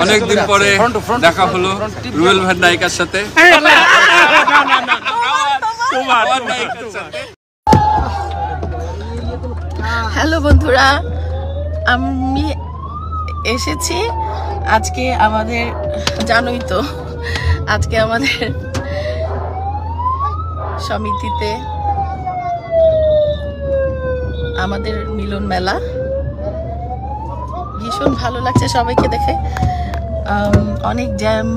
অনেকদিন পরে দেখা হলো রুবেল ভাই নায়িকার সাথে। হ্যালো বন্ধুরা, আমি এসেছি আজকে আমাদের, জানোই তো আজকে আমাদের সমিতিতে আমাদের মিলন মেলা। ভীষণ ভালো লাগছে সবাইকে দেখে, অনেক জ্যাম।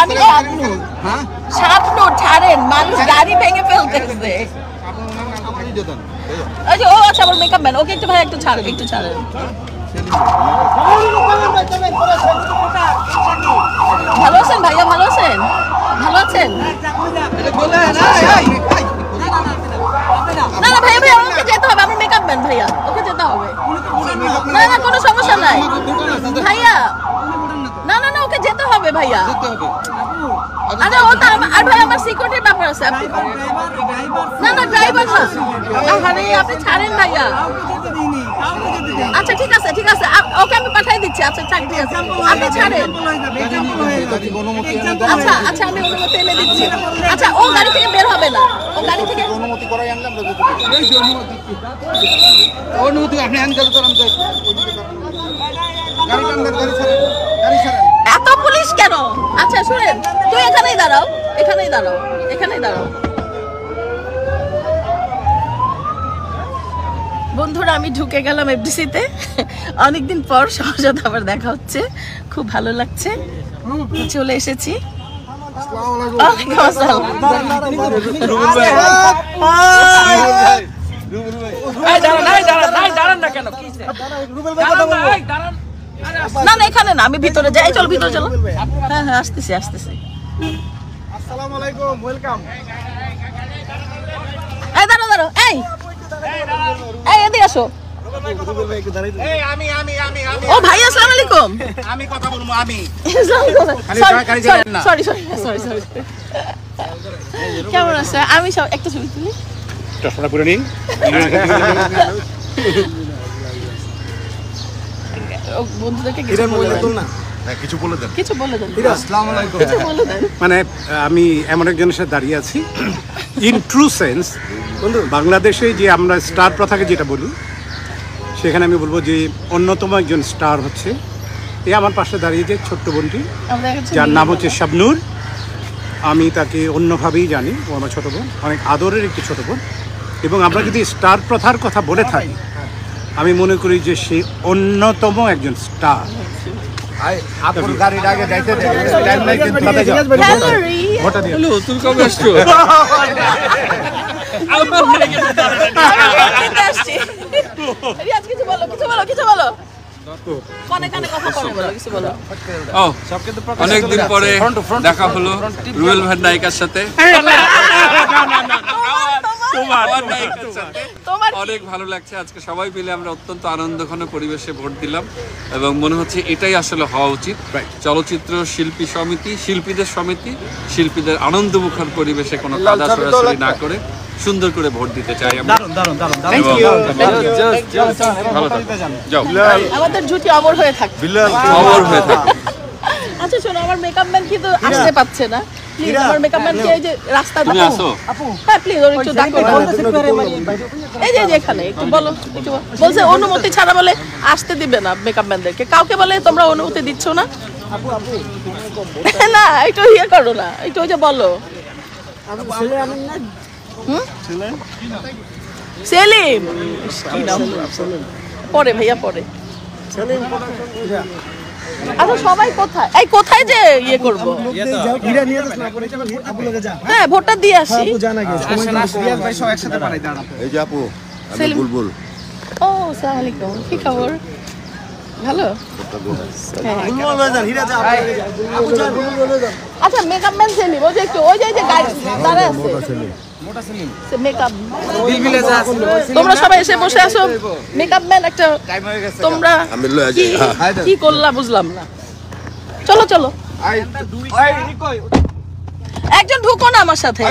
আমি সাপনো ছাড়েন, মানুষ গাড়ি ভেঙে ফেলতেছে। ও আচ্ছা, আমার মেকআপ ম্যান, ওকে একটু ভাই একটু ছাড়েন, একটু ছাড়েন। ভালো আছেন ভাইয়া? ভালো আছেন? ভালো আছেন? না না ভাইয়া, ভাইয়া ওকে যেতে হবে, আমার মেকআপ ম্যান ভাইয়া, ওকে যেতে হবে। না না কোনো সমস্যা নাই ভাইয়া, না না না ওকে যেতে হবে ভাইয়া। আরে ও তো আর ভাই আমার সিকিউরিটির ব্যাপার আছে। না না ড্রাইভার না, আরে আপনি ছাড়েন ভাইয়া। আচ্ছা ঠিক আছে ঠিক আছে, ওকে আমি পাঠিয়ে দিচ্ছি। আচ্ছা ঠিক আছে, আপনি ছাড়েন। আচ্ছা আচ্ছা আমি অনুমতি এনে দিচ্ছি। আচ্ছা ও গাড়ি থেকে বের হবে না, ও গাড়ি থেকে অনুমতি করাই আনলাম। অনুমতি আপনি আনতে তো এত পুলিশ কেন? আচ্ছা শুনেন, তুই এখানেই দাঁড়াও, এখানেই দাঁড়াও, এখানেই দাঁড়াও। বন্ধুরা আমি ঢুকে গেলাম এফডিসিতে, অনেকদিন পর সহজত আবার দেখা হচ্ছে, খুব ভালো লাগছে। চলে এসেছি। না না এখানে না, আমি ভিতরে যাই। চল ভিতরে চলো। হ্যাঁ হ্যাঁ আসতেছি আসতেছি। আসসালামু আলাইকুম, ওয়েলকাম। এই দাঁড়াও দাঁড়াও, এই এই এদিকে আসো। ও ভাই আসসালামু আলাইকুম। আমি কথা বলবো, আমি সরি সরি সরি সরি। কেমন আছে? আমি সব একটা ছবি তুলি। চশমাটা পরে নিন। বন্ধুদেরকে কিছু বলে দেন না, কিছু বলে দেন, কিছু বলে দেন। আসসালামু আলাইকুম। কিছু বলে দেন। মানে আমি এমন একজনের সাথে দাঁড়িয়ে আছি, ইন ট্রু সেন্স বাংলাদেশে যে আমরা স্টার প্রথাকে যেটা বলি, সেখানে আমি বলবো যে অন্যতম একজন স্টার হচ্ছে এই আমার পাশে দাঁড়িয়ে যে ছোট্ট বোনটি, যার নাম হচ্ছে শাবনূর। আমি তাকে অন্যভাবেই জানি, ও আমার ছোটো বোন, অনেক আদরের একটি ছোটো বোন। এবং আমরা যদি স্টার প্রথার কথা বলে থাকি, আমি মনে করি যে সে অন্যতম একজন স্টার। অনেকদিন পরে দেখা হলো রুবেল ভাই নায়িকার সাথে। অনেক ভালো লাগছে। আজকে সবাই মিলে আমরা অত্যন্ত আনন্দঘন পরিবেশে ভোট দিলাম এবং মনে হচ্ছে এটাই আসলে হওয়া উচিত। চলচ্চিত্র শিল্পী সমিতি, শিল্পীদের সমিতি, শিল্পীদের আনন্দমুখর পরিবেশে কোনো কাদা সরাসরি না করে সুন্দর করে ভোট দিতে চাই আমরা। আমাদের জুটি অমর হয়ে থাকবে, অমর হয়ে থাকবে। আচ্ছা শোনো, আমার মেকআপ ম্যান কিন্তু আসতে পারছে না। প্লিজ আমার মেকআপ ম্যানকে এই যে রাস্তা তুমি আসো। হ্যাঁ প্লিজ ওর একটু ডাকো। এই যে এখানে একটু বলো, একটু বলছে অনুমতি ছাড়া বলে আসতে দিবে না মেকআপ ম্যানদেরকে। কাউকে বলে তোমরা অনুমতি দিচ্ছ না। না একটু ইয়ে করো না, একটু ওই যে বলো। সেলিম পরে ভাইয়া পরে। আচ্ছা সবাই কোথায়? এই কোথায় যে ইয়ে করবো? হ্যাঁ ভোটটা দিয়ে আসি। এই যে আপু, আমি বুলবুল। ও আসসালামু আলাইকুম, কি খবর? ভালো। আচ্ছা মেকআপ ম্যান সেলিম, ওই যে একটু ওই যে গাড়ি দাঁড়া আছে, মেকআপ তোমরা সবাই এসে বসে আসো। মেকআপ ম্যান একটা, তোমরা কি করলা বুঝলাম না। চলো চলো, একজন ঢুকো না আমার সাথে।